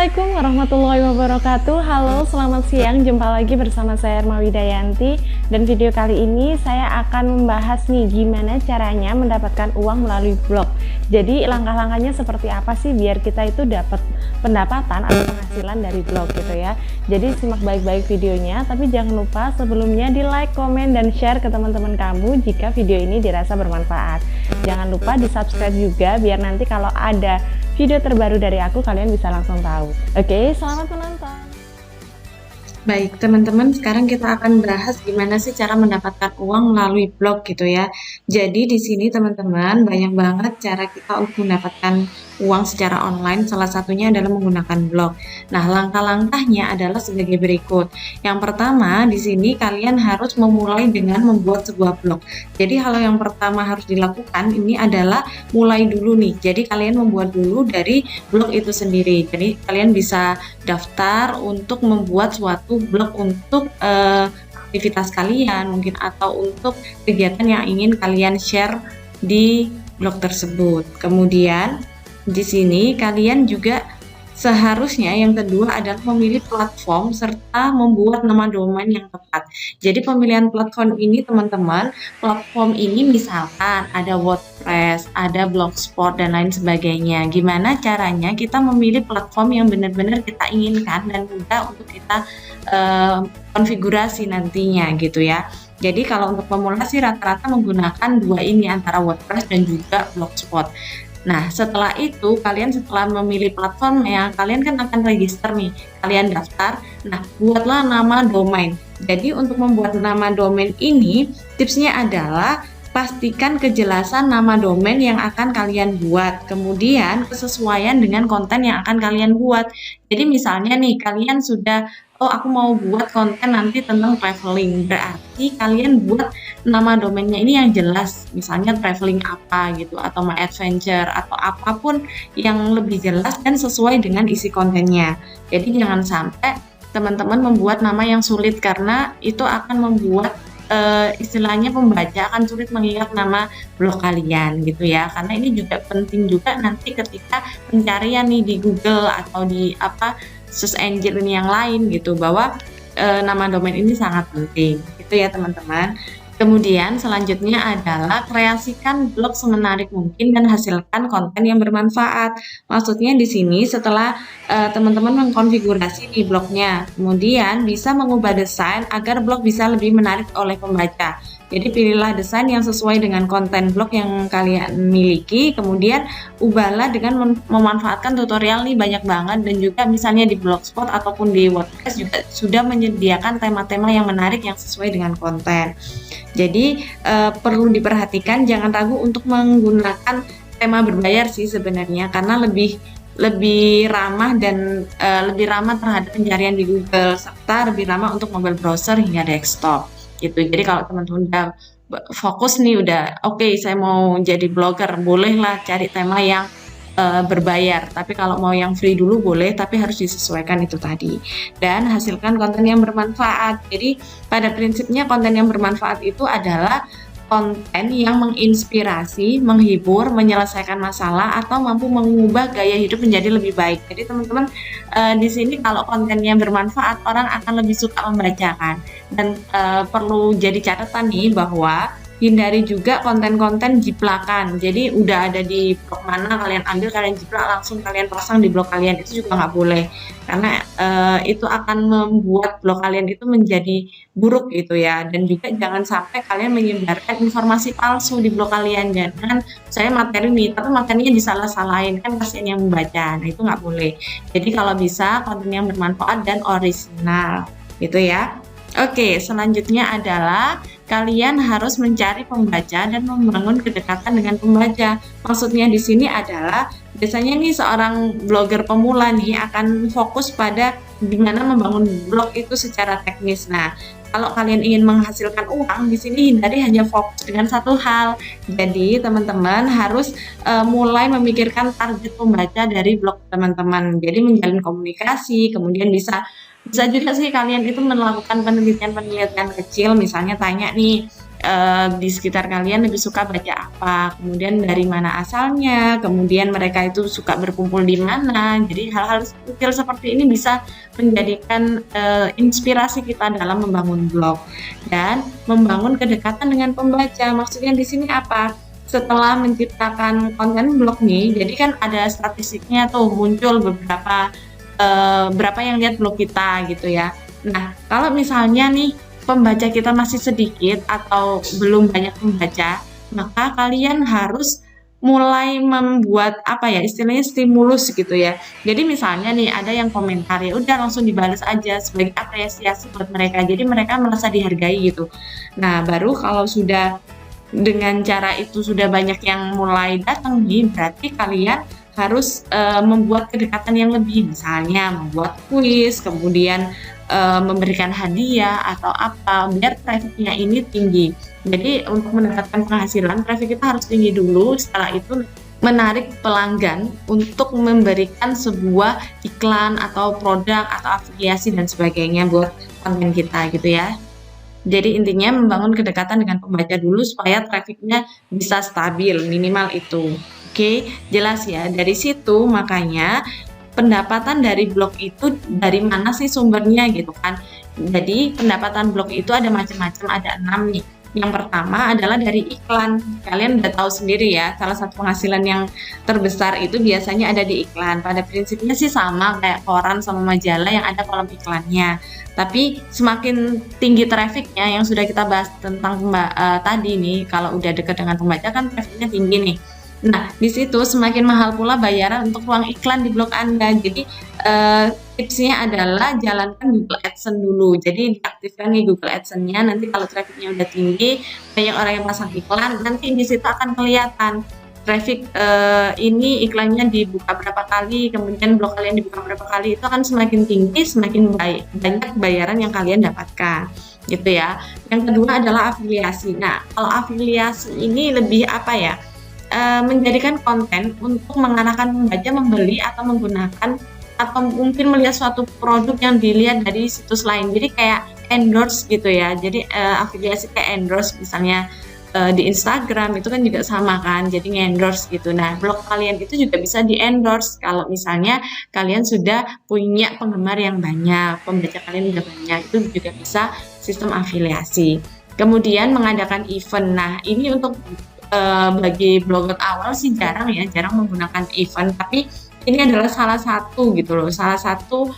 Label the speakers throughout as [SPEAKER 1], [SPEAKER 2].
[SPEAKER 1] Assalamualaikum warahmatullahi wabarakatuh. Halo, selamat siang. Jumpa lagi bersama saya Erma Widayanti. Dan video kali ini saya akan membahas nih gimana caranya mendapatkan uang melalui blog. Jadi langkah-langkahnya seperti apa sih biar kita itu dapat pendapatan atau penghasilan dari blog gitu ya. Jadi simak baik-baik videonya, tapi jangan lupa sebelumnya di like, komen, dan share ke teman-teman kamu jika video ini dirasa bermanfaat. Jangan lupa di subscribe juga biar nanti kalau ada video terbaru dari aku kalian bisa langsung tahu. Oke, selamat menonton.
[SPEAKER 2] Baik, teman-teman, sekarang kita akan bahas gimana sih cara mendapatkan uang melalui blog gitu ya. Jadi di sini teman-teman banyak banget cara kita untuk mendapatkan uang secara online. Salah satunya adalah menggunakan blog. Nah, langkah-langkahnya adalah sebagai berikut. Yang pertama, di sini kalian harus memulai dengan membuat sebuah blog. Jadi hal yang pertama harus dilakukan ini adalah mulai dulu nih. Jadi kalian membuat dulu dari blog itu sendiri. Jadi kalian bisa daftar untuk membuat suatu blog untuk aktivitas kalian mungkin atau untuk kegiatan yang ingin kalian share di blog tersebut. Kemudian di sini kalian juga seharusnya yang kedua adalah memilih platform serta membuat nama domain yang tepat. Jadi pemilihan platform ini teman-teman, platform ini misalkan ada WordPress, ada Blogspot dan lain sebagainya. Gimana caranya kita memilih platform yang benar-benar kita inginkan dan mudah untuk kita konfigurasi nantinya gitu ya. Jadi kalau untuk pemula sih rata-rata menggunakan dua ini antara WordPress dan juga Blogspot. Nah, setelah itu kalian setelah memilih platformnya, kalian kan akan register nih, kalian daftar. Nah, buatlah nama domain. Jadi untuk membuat nama domain ini, tipsnya adalah pastikan kejelasan nama domain yang akan kalian buat. Kemudian kesesuaian dengan konten yang akan kalian buat. Jadi misalnya nih, kalian sudah aku mau buat konten nanti tentang traveling. Berarti kalian buat nama domainnya ini yang jelas, misalnya traveling apa gitu, atau my adventure, atau apapun yang lebih jelas dan sesuai dengan isi kontennya. Jadi jangan sampai teman-teman membuat nama yang sulit karena itu akan membuat istilahnya pembaca akan sulit mengingat nama blog kalian gitu ya. Karena ini juga penting juga nanti ketika pencarian nih di Google atau di search engine yang lain gitu, bahwa nama domain ini sangat penting gitu ya teman-teman. Kemudian selanjutnya adalah kreasikan blog semenarik mungkin dan hasilkan konten yang bermanfaat. Maksudnya di sini setelah teman-teman mengkonfigurasi di blognya, kemudian bisa mengubah desain agar blog bisa lebih menarik oleh pembaca. Jadi pilihlah desain yang sesuai dengan konten blog yang kalian miliki, kemudian ubahlah dengan memanfaatkan tutorial nih banyak banget, dan juga misalnya di Blogspot ataupun di WordPress juga sudah menyediakan tema-tema yang menarik yang sesuai dengan konten. Jadi perlu diperhatikan, jangan ragu untuk menggunakan tema berbayar sih sebenarnya, karena lebih ramah dan lebih ramah terhadap pencarian di Google, serta lebih ramah untuk mobile browser hingga desktop gitu. Jadi kalau teman-teman udah fokus nih, udah oke, saya mau jadi blogger, bolehlah cari tema yang berbayar. Tapi kalau mau yang free dulu boleh, tapi harus disesuaikan itu tadi. Dan hasilkan konten yang bermanfaat. Jadi pada prinsipnya konten yang bermanfaat itu adalah konten yang menginspirasi, menghibur, menyelesaikan masalah, atau mampu mengubah gaya hidup menjadi lebih baik. Jadi teman-teman di sini kalau kontennya bermanfaat, orang akan lebih suka membaca kan. Dan perlu jadi catatan nih bahwa hindari juga konten-konten jiplakan. Jadi udah ada di blog mana, kalian ambil, kalian jiplak, langsung kalian pasang di blog kalian. Itu juga nggak boleh, karena itu akan membuat blog kalian itu menjadi buruk gitu ya. Dan juga jangan sampai kalian menyebarkan informasi palsu di blog kalian. Jangan saya materi nih, tapi materinya disalah-salahin, kan kasihan yang membaca. Nah itu nggak boleh. Jadi kalau bisa konten yang bermanfaat dan orisinal gitu ya. Oke, selanjutnya adalah kalian harus mencari pembaca dan membangun kedekatan dengan pembaca. Maksudnya di sini adalah biasanya nih seorang blogger pemula nih akan fokus pada gimana membangun blog itu secara teknis. Nah, kalau kalian ingin menghasilkan uang, di sini hindari hanya fokus dengan satu hal. Jadi teman-teman harus mulai memikirkan target pembaca dari blog teman-teman. Jadi menjalin komunikasi, kemudian bisa juga sih kalian itu melakukan penelitian-penelitian kecil, misalnya tanya nih di sekitar kalian lebih suka baca apa, kemudian dari mana asalnya, kemudian mereka itu suka berkumpul di mana. Jadi hal-hal kecil seperti ini bisa menjadikan inspirasi kita dalam membangun blog dan membangun kedekatan dengan pembaca. Maksudnya di sini apa? Setelah menciptakan konten blog nih, jadi kan ada statistiknya tuh muncul berapa yang lihat blog kita gitu ya. Nah, kalau misalnya nih pembaca kita masih sedikit atau belum banyak membaca, maka kalian harus mulai membuat apa ya, istilahnya stimulus gitu ya. Jadi misalnya nih ada yang komentar, ya udah langsung dibales aja sebagai apresiasi buat mereka. Jadi mereka merasa dihargai gitu. Nah, baru kalau sudah dengan cara itu sudah banyak yang mulai datang nih, berarti kalian harus membuat kedekatan yang lebih, misalnya membuat kuis, kemudian memberikan hadiah atau apa, biar trafficnya ini tinggi. Jadi untuk mendapatkan penghasilan, traffic kita harus tinggi dulu, setelah itu menarik pelanggan untuk memberikan sebuah iklan atau produk atau afiliasi dan sebagainya buat konten kita gitu ya. Jadi intinya membangun kedekatan dengan pembaca dulu supaya trafficnya bisa stabil, minimal itu. Oke, jelas ya. Dari situ makanya pendapatan dari blog itu dari mana sih sumbernya gitu kan. Jadi pendapatan blog itu ada macam-macam, ada 6 nih. Yang pertama adalah dari iklan. Kalian udah tahu sendiri ya, salah satu penghasilan yang terbesar itu biasanya ada di iklan. Pada prinsipnya sih sama kayak koran sama majalah yang ada kolom iklannya. Tapi semakin tinggi trafficnya, yang sudah kita bahas tentang tadi nih, kalau udah dekat dengan pembaca kan trafficnya tinggi nih. Nah, di situ semakin mahal pula bayaran untuk ruang iklan di blog Anda. Jadi tipsnya adalah jalankan Google AdSense dulu. Jadi diaktifkan nih Google AdSense-nya. Nanti kalau trafficnya udah tinggi, banyak orang yang pasang iklan, nanti di situ akan kelihatan traffic ini iklannya dibuka berapa kali, kemudian blog kalian dibuka berapa kali, itu akan semakin tinggi, semakin banyak bayaran yang kalian dapatkan. Gitu ya. Yang kedua adalah afiliasi. Nah, kalau afiliasi ini lebih apa ya? Menjadikan konten untuk mengarahkan pembaca membeli atau menggunakan atau mungkin melihat suatu produk yang dilihat dari situs lain. Jadi kayak endorse gitu ya. Jadi afiliasi kayak endorse misalnya di Instagram itu kan juga sama kan. Jadi nge-endorse gitu. Nah, blog kalian itu juga bisa di-endorse kalau misalnya kalian sudah punya penggemar yang banyak, pembaca kalian udah banyak, itu juga bisa sistem afiliasi. Kemudian mengadakan event. Nah, ini untuk bagi blogger awal sih jarang menggunakan event, tapi ini adalah salah satu gitu loh, salah satu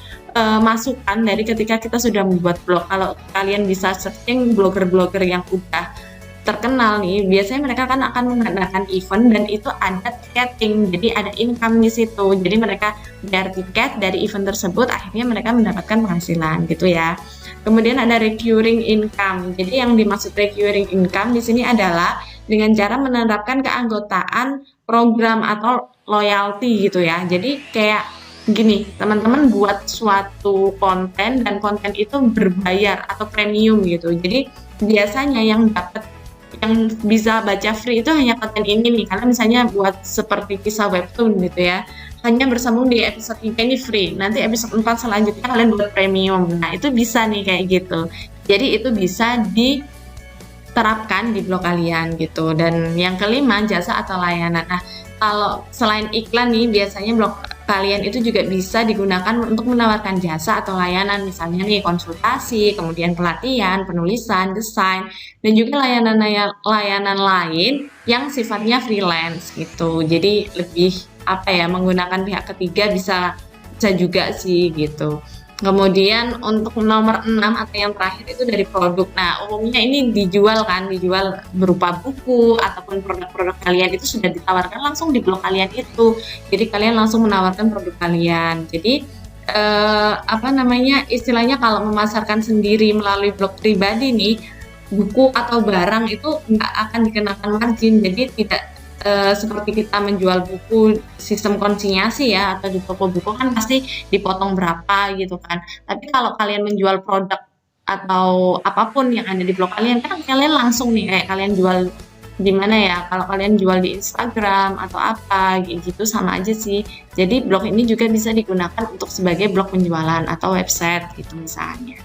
[SPEAKER 2] masukan dari ketika kita sudah membuat blog. Kalau kalian bisa searching blogger-blogger yang udah terkenal nih, biasanya mereka kan akan mengadakan event dan itu ada tiketing, jadi ada income di situ. Jadi mereka bayar tiket dari event tersebut, akhirnya mereka mendapatkan penghasilan gitu ya. Kemudian ada recurring income. Jadi yang dimaksud recurring income di sini adalah dengan cara menerapkan keanggotaan program atau loyalty gitu ya. Jadi kayak gini, teman-teman buat suatu konten dan konten itu berbayar atau premium gitu. Jadi biasanya yang bisa baca free itu hanya konten ini nih. Karena misalnya buat seperti kisah webtoon gitu ya, hanya bersambung di episode 3 ini free. Nanti episode 4 selanjutnya kalian buat premium. Nah, itu bisa nih kayak gitu. Jadi itu bisa diterapkan di blog kalian gitu. Dan yang kelima, jasa atau layanan. Nah, kalau selain iklan nih, biasanya blog kalian itu juga bisa digunakan untuk menawarkan jasa atau layanan, misalnya nih konsultasi, kemudian pelatihan, penulisan, desain, dan juga layanan lain yang sifatnya freelance gitu. Jadi lebih menggunakan pihak ketiga bisa juga sih gitu. Kemudian untuk nomor 6 atau yang terakhir itu dari produk. Nah, umumnya ini dijual berupa buku ataupun produk-produk kalian itu sudah ditawarkan langsung di blog kalian itu. Jadi kalian langsung menawarkan produk kalian. Jadi istilahnya kalau memasarkan sendiri melalui blog pribadi nih, buku atau barang itu nggak akan dikenakan margin. Jadi tidak seperti kita menjual buku sistem konsinyasi ya, atau di toko buku kan pasti dipotong berapa gitu kan. Tapi kalau kalian menjual produk atau apapun yang ada di blog kalian, kan kalian langsung nih kayak kalian jual di mana ya, kalau kalian jual di Instagram atau apa gitu sama aja sih. Jadi blog ini juga bisa digunakan untuk sebagai blog penjualan atau website gitu misalnya.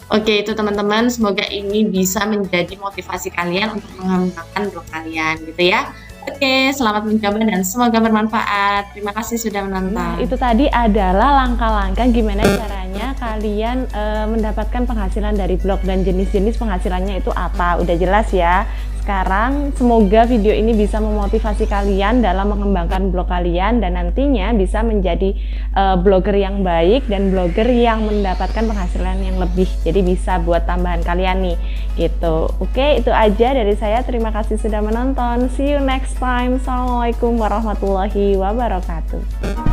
[SPEAKER 2] Oke, itu teman-teman, semoga ini bisa menjadi motivasi kalian untuk mengembangkan blog kalian gitu ya. Oke, selamat mencoba dan semoga bermanfaat. Terima kasih sudah
[SPEAKER 1] Nah,
[SPEAKER 2] menonton.
[SPEAKER 1] itu tadi adalah langkah-langkah gimana caranya kalian mendapatkan penghasilan dari blog dan jenis-jenis penghasilannya itu apa. Udah jelas ya. Sekarang semoga video ini bisa memotivasi kalian dalam mengembangkan blog kalian dan nantinya bisa menjadi blogger yang baik dan blogger yang mendapatkan penghasilan yang lebih. Jadi bisa buat tambahan kalian nih gitu. Oke, itu aja dari saya. Terima kasih sudah menonton. See you next time. Assalamualaikum warahmatullahi wabarakatuh.